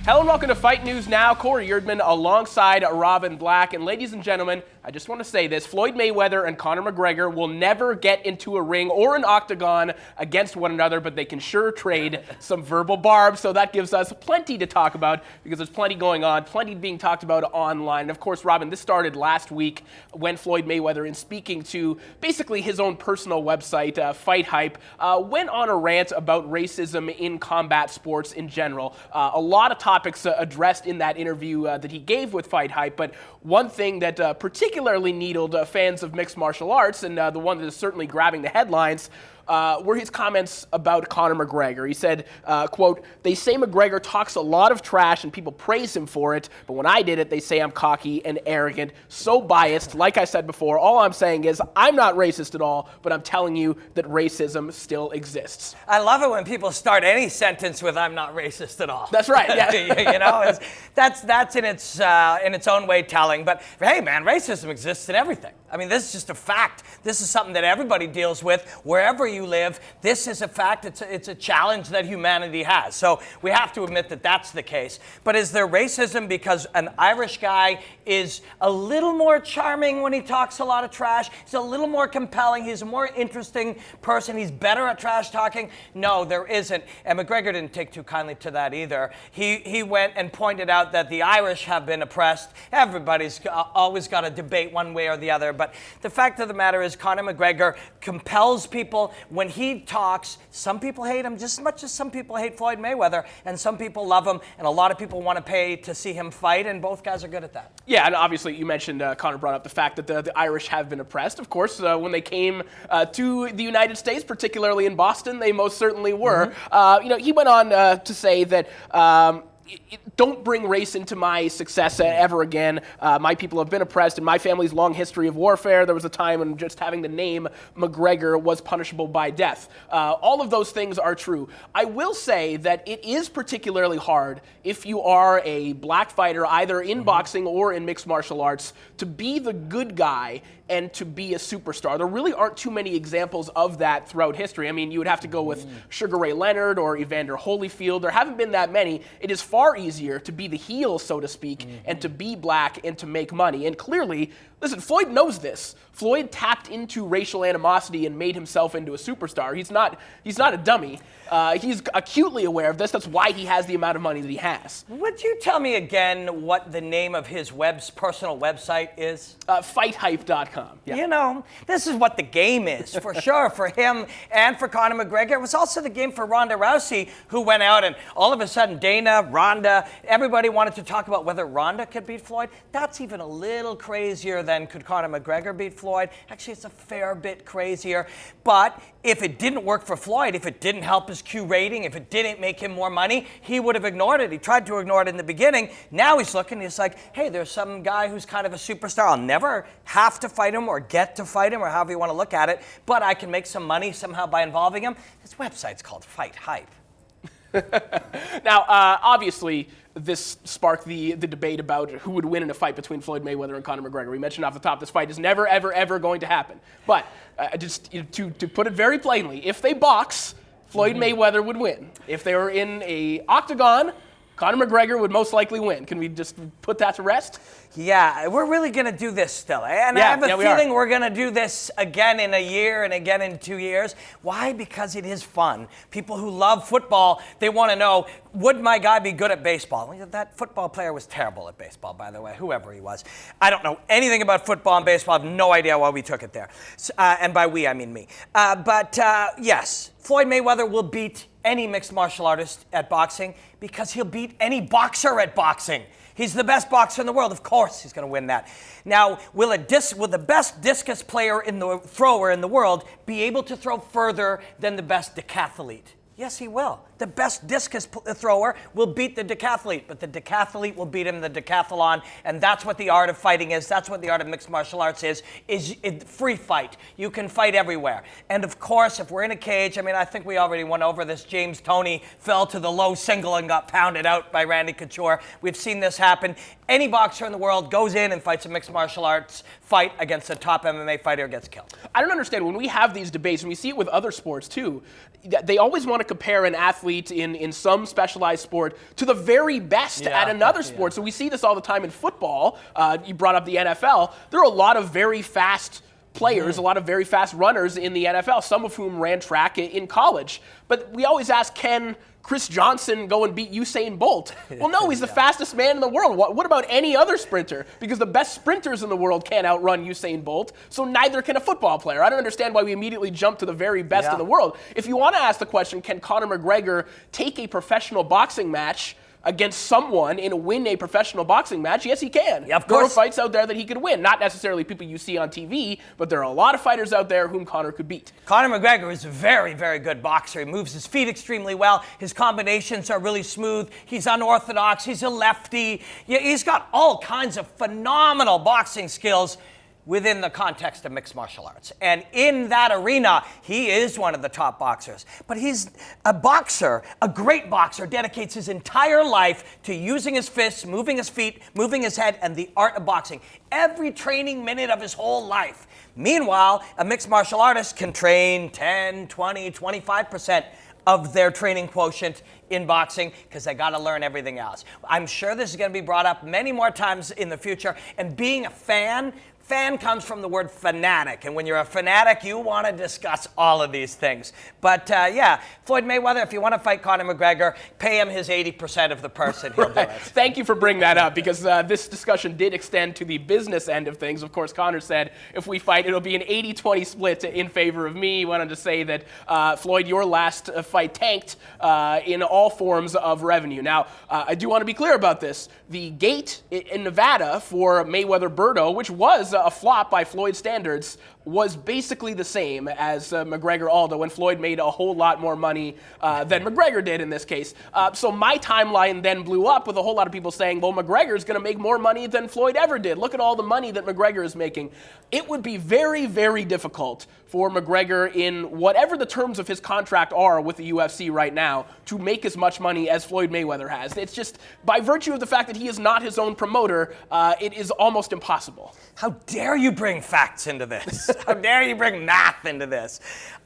Hello and welcome to Fight News Now. Corey Erdman alongside Robin Black. And ladies and gentlemen, I just want to say this. Floyd Mayweather and Conor McGregor will never get into a ring or an octagon against one another, but they can sure trade some verbal barbs. So that gives us plenty to talk about because there's plenty going on, plenty being talked about online. And of course, Robin, this started last week when Floyd Mayweather, in speaking to basically his own personal website, Fight Hype, went on a rant about racism in combat sports in general. A lot of topics addressed in that interview that he gave with Fight Hype, but one thing that particularly needled fans of mixed martial arts, and the one that is certainly grabbing the headlines, were his comments about Conor McGregor. He said, quote, "They say McGregor talks a lot of trash and people praise him for it, but when I did it, they say I'm cocky and arrogant, so biased. Like I said before, all I'm saying is I'm not racist at all, but I'm telling you that racism still exists." I love it when people start any sentence with "I'm not racist at all." That's right. Yeah. You know, that's in its own way telling. But hey, man, racism exists in everything. I mean, this is just a fact. This is something that everybody deals with wherever you live. This is a fact. It's a challenge that humanity has. So we have to admit that that's the case. But is there racism because an Irish guy is a little more charming when he talks a lot of trash? He's a little more compelling. He's a more interesting person. He's better at trash talking? No, there isn't. And McGregor didn't take too kindly to that either. He went and pointed out that the Irish have been oppressed. Everybody's always got a debate one way or the other. But the fact of the matter is Conor McGregor compels people. When he talks, some people hate him just as much as some people hate Floyd Mayweather, and some people love him, and a lot of people want to pay to see him fight, and both guys are good at that. Yeah, and obviously you mentioned, Conor brought up the fact that the Irish have been oppressed. Of course, when they came to the United States, particularly in Boston, they most certainly were. Mm-hmm. He went on to say that don't bring race into my success ever again. My people have been oppressed in my family's long history of warfare. There was a time when just having the name McGregor was punishable by death. All of those things are true. I will say that it is particularly hard if you are a black fighter, either in boxing or in mixed martial arts, to be the good guy and to be a superstar. There really aren't too many examples of that throughout history. I mean, you would have to go with Sugar Ray Leonard or Evander Holyfield. There haven't been that many. It is far easier to be the heel, so to speak, and to be black and to make money. And clearly, listen, Floyd knows this. Floyd tapped into racial animosity and made himself into a superstar. He's not a dummy. He's acutely aware of this. That's why he has the amount of money that he has. Would you tell me again what the name of his personal website is? FightHype.com. Yeah. You know, this is what the game is, for sure, for him and for Conor McGregor. It was also the game for Ronda Rousey, who went out and all of a sudden Dana, Ronda, everybody wanted to talk about whether Ronda could beat Floyd. That's even a little crazier than could Conor McGregor beat Floyd. Actually, it's a fair bit crazier. But if it didn't work for Floyd, if it didn't help his Q rating, if it didn't make him more money, he would have ignored it. He tried to ignore it in the beginning. Now he's looking, he's like, hey, there's some guy who's kind of a superstar. I'll never have to fight him or get to fight him or however you want to look at it, but I can make some money somehow by involving him. His website's called Fight Hype. Now, obviously, this sparked the debate about who would win in a fight between Floyd Mayweather and Conor McGregor. We mentioned off the top, this fight is never, ever, ever going to happen. But just to put it very plainly, if they box, Floyd Mayweather would win. If they were in a octagon, Conor McGregor would most likely win. Can we just put that to rest? Yeah, we're really going to do this still. And I have a feeling we're going to do this again in a year and again in 2 years. Why? Because it is fun. People who love football, they want to know, would my guy be good at baseball? That football player was terrible at baseball, by the way, whoever he was. I don't know anything about football and baseball. I have no idea why we took it there. And by we, I mean me. But yes, Floyd Mayweather will beat any mixed martial artist at boxing because he'll beat any boxer at boxing. He's the best boxer in the world. Of course he's going to win that. Now, will the best discus thrower in the world be able to throw further than the best decathlete? Yes, he will. The best discus thrower will beat the decathlete, but the decathlete will beat him in the decathlon, and that's what the art of fighting is. That's what the art of mixed martial arts is free fight. You can fight everywhere. And of course, if we're in a cage, I mean, I think we already went over this. James Toney fell to the low single and got pounded out by Randy Couture. We've seen this happen. Any boxer in the world goes in and fights a mixed martial arts fight against a top MMA fighter, gets killed. I don't understand. When we have these debates, and we see it with other sports too, they always want to compare an athlete athlete in some specialized sport to the very best at another sport. So we see this all the time in football. You brought up the NFL. There are a lot of very fast players, a lot of very fast runners in the NFL, some of whom ran track in college. But we always ask, can Chris Johnson go and beat Usain Bolt? Well, no, he's the fastest man in the world. What about any other sprinter? Because the best sprinters in the world can't outrun Usain Bolt, so neither can a football player. I don't understand why we immediately jump to the very best in the world. If you want to ask the question, can Conor McGregor take a professional boxing match against someone and win a professional boxing match? Yes, he can. Yeah, of there are course. fights out there that he could win. Not necessarily people you see on TV, but there are a lot of fighters out there whom Conor could beat. Conor McGregor is a very, very good boxer. He moves his feet extremely well. His combinations are really smooth. He's unorthodox. He's a lefty. Yeah, he's got all kinds of phenomenal boxing skills within the context of mixed martial arts. And in that arena, he is one of the top boxers. But he's a boxer, a great boxer, dedicates his entire life to using his fists, moving his feet, moving his head, and the art of boxing. Every training minute of his whole life. Meanwhile, a mixed martial artist can train 10, 20, 25% of their training quotient in boxing because they got to learn everything else. I'm sure this is going to be brought up many more times in the future. And being a fan comes from the word fanatic. And when you're a fanatic, you want to discuss all of these things. But Floyd Mayweather, if you want to fight Conor McGregor, pay him his 80% of the person. He'll do it. Thank you for bringing that up, because this discussion did extend to the business end of things. Of course, Conor said if we fight, it'll be an 80-20 split in favor of me. He wanted to say that, Floyd, your last fight tanked in all forms of revenue. Now, I do want to be clear about this. The gate in Nevada for Mayweather-Berto, which was a flop by Floyd standards, was basically the same as McGregor-Aldo, when Floyd made a whole lot more money than McGregor did in this case. So my timeline then blew up with a whole lot of people saying, well, McGregor's going to make more money than Floyd ever did. Look at all the money that McGregor is making. It would be very, very difficult for McGregor, in whatever the terms of his contract are with the UFC right now, to make as much money as Floyd Mayweather has. It's just, by virtue of the fact that he is not his own promoter, it is almost impossible. How dare you bring facts into this? How dare you bring math into this?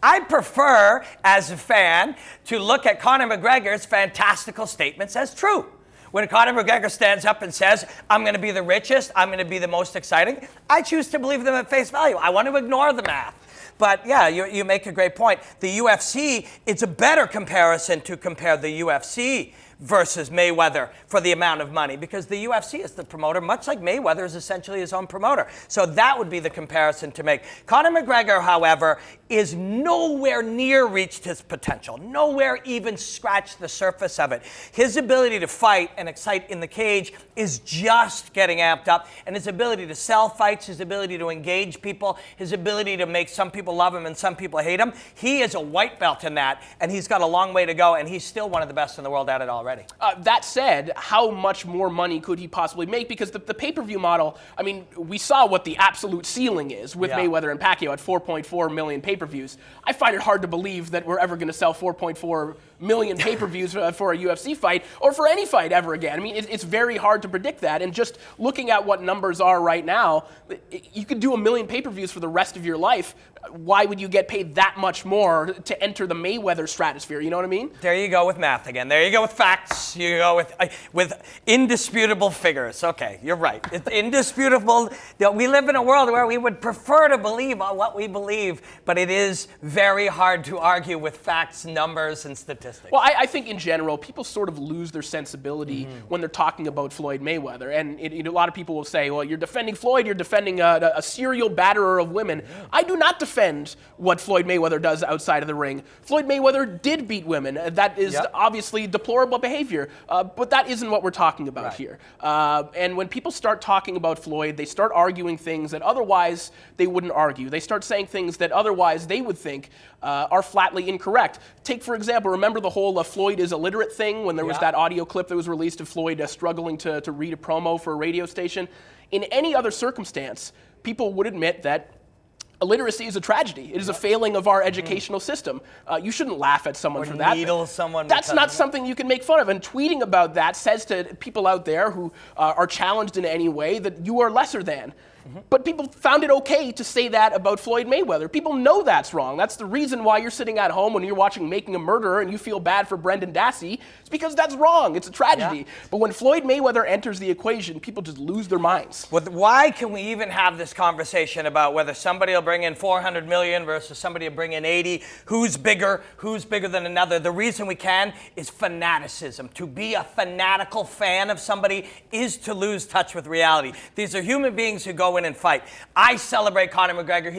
I prefer, as a fan, to look at Conor McGregor's fantastical statements as true. When Conor McGregor stands up and says, I'm going to be the richest, I'm going to be the most exciting, I choose to believe them at face value. I want to ignore the math. But yeah, you make a great point. The UFC, it's a better comparison to compare the UFC versus Mayweather for the amount of money, because the UFC is the promoter, much like Mayweather is essentially his own promoter. So that would be the comparison to make. Conor McGregor, however, is nowhere near reached his potential, nowhere even scratched the surface of it. His ability to fight and excite in the cage is just getting amped up, and his ability to sell fights, his ability to engage people, his ability to make some people love him and some people hate him, he is a white belt in that, and he's got a long way to go, and he's still one of the best in the world at it already. That said, how much more money could he possibly make? Because the pay-per-view model, I mean, we saw what the absolute ceiling is with Mayweather and Pacquiao at 4.4 million pay-per-views. I find it hard to believe that we're ever going to sell 4.4 million pay-per-views for a UFC fight, or for any fight ever again. I mean, it's very hard to predict that. And just looking at what numbers are right now, you could do 1 million pay-per-views for the rest of your life. Why would you get paid that much more to enter the Mayweather stratosphere? You know what I mean? There you go with math again. There you go with facts. You go with indisputable figures. Okay, you're right. It's indisputable. We live in a world where we would prefer to believe what we believe, but it is very hard to argue with facts, numbers, and statistics. Well, I think in general, people sort of lose their sensibility when they're talking about Floyd Mayweather. And a lot of people will say, well, you're defending Floyd, you're defending a serial batterer of women. I do not defend what Floyd Mayweather does outside of the ring. Floyd Mayweather did beat women. That is obviously deplorable behavior, but that isn't what we're talking about here. And when people start talking about Floyd, they start arguing things that otherwise they wouldn't argue. They start saying things that otherwise they would think are flatly incorrect. Take, for example, remember the whole Floyd is illiterate thing when there was that audio clip that was released of Floyd struggling to read a promo for a radio station? In any other circumstance, people would admit that illiteracy is a tragedy. It is a failing of our educational system. You shouldn't laugh at someone for that. Needle someone. That's not something you can make fun of. And tweeting about that says to people out there who are challenged in any way that you are lesser than. But people found it okay to say that about Floyd Mayweather. People know that's wrong. That's the reason why you're sitting at home when you're watching Making a Murderer and you feel bad for Brendan Dassey. It's because that's wrong. It's a tragedy. But when Floyd Mayweather enters the equation, people just lose their minds. Well, why can we even have this conversation about whether somebody will bring in 400 million versus somebody will bring in 80? Who's bigger than another? The reason we can is fanaticism. To be a fanatical fan of somebody is to lose touch with reality. These are human beings who go in and fight. I celebrate Conor McGregor.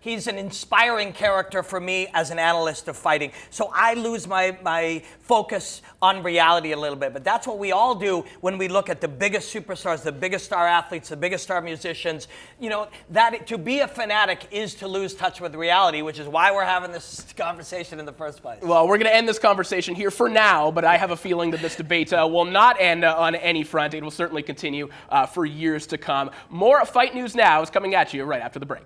He's an inspiring character for me as an analyst of fighting. So I lose my focus on reality a little bit. But that's what we all do when we look at the biggest superstars, the biggest star athletes, the biggest star musicians. You know, that to be a fanatic is to lose touch with reality, which is why we're having this conversation in the first place. Well, we're going to end this conversation here for now, but I have a feeling that this debate will not end on any front. It will certainly continue for years to come. More Fight News Now is coming at you right after the break.